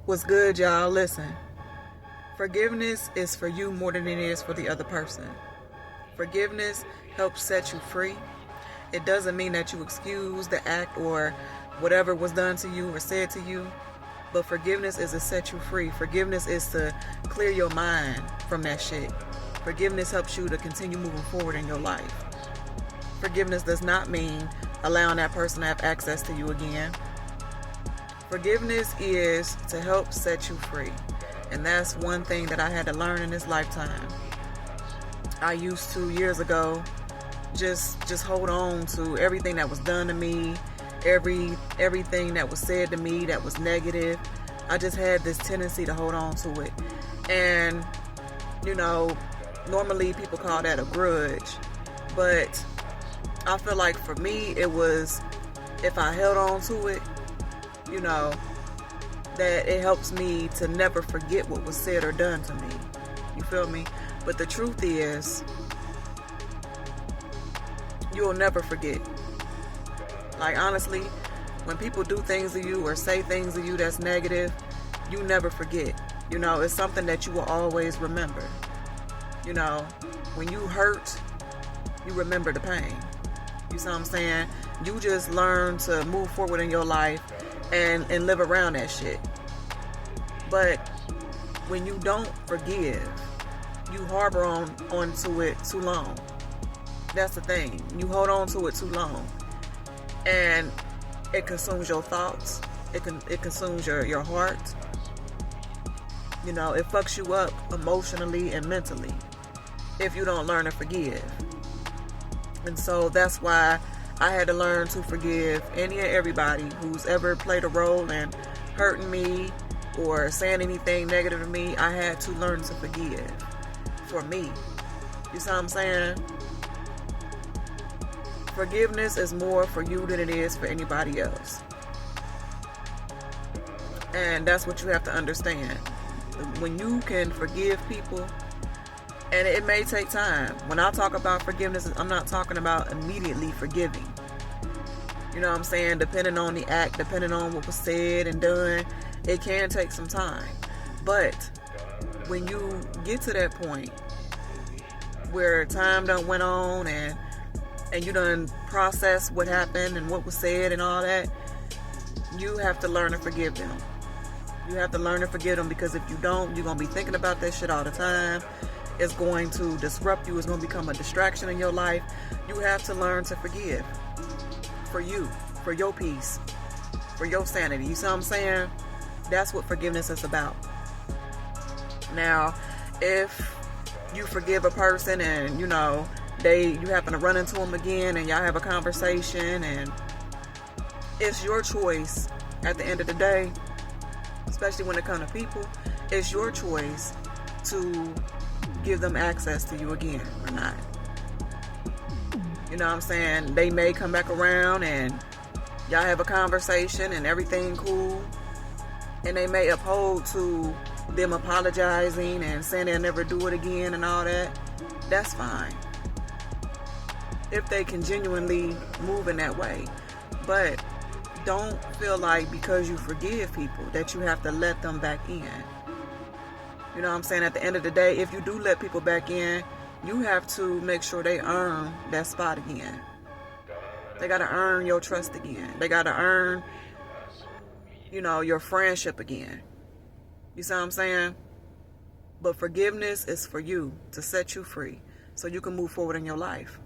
What's good, y'all? Listen, forgiveness is for you more than it is for the other person. Forgiveness helps set you free. It doesn't mean that you excuse the act or whatever was done to you or said to you, but forgiveness is to set you free. Forgiveness is to clear your mind from that shit. Forgiveness helps you to continue moving forward in your life. Forgiveness does not mean allowing that person to have access to you again. Forgiveness is to help set you free. And that's one thing that I had to learn in this lifetime. I used to, years ago, just hold on to everything that was done to me, everything that was said to me that was negative. I just had this tendency to hold on to it. And, normally people call that a grudge. But I feel like for me, it was, if I held on to it, that it helps me to never forget what was said or done to me. You feel me? But the truth is, you'll never forget. Like, honestly, when people do things to you or say things to you that's negative, you never forget. It's something that you will always remember. When you hurt, you remember the pain. You see what I'm saying? You just learn to move forward in your life and live around that shit. But when you don't forgive, you harbor onto it too long. That's the thing. You hold on to it too long. And it consumes your thoughts. It consumes your heart. It fucks you up emotionally and mentally if you don't learn to forgive. And so that's why I had to learn to forgive any and everybody who's ever played a role in hurting me or saying anything negative to me. I had to learn to forgive for me. You see what I'm saying? Forgiveness is more for you than it is for anybody else. And that's what you have to understand. When you can forgive people, and it may take time. When I talk about forgiveness, I'm not talking about immediately forgiving. You know what I'm saying? Depending on the act, depending on what was said and done, it can take some time. But when you get to that point where time done went on and you done process what happened and what was said and all that, you have to learn to forgive them. You have to learn to forgive them, because if you don't, you're going to be thinking about that shit all the time. It's going to disrupt you. It's going to become a distraction in your life. You have to learn to forgive. For you. For your peace. For your sanity. You see what I'm saying? That's what forgiveness is about. Now, if you forgive a person and, you happen to run into them again and y'all have a conversation, and it's your choice at the end of the day, especially when it comes to people, it's your choice to give them access to you again or not. You know what I'm saying? They may come back around and y'all have a conversation and everything cool, and they may uphold to them apologizing and saying they'll never do it again and all that. That's fine, if they can genuinely move in that way. But don't feel like because you forgive people that you have to let them back in. You know what I'm saying? At the end of the day, if you do let people back in, you have to make sure they earn that spot again. They got to earn your trust again. They got to earn, your friendship again. You see what I'm saying? But forgiveness is for you, to set you free so you can move forward in your life.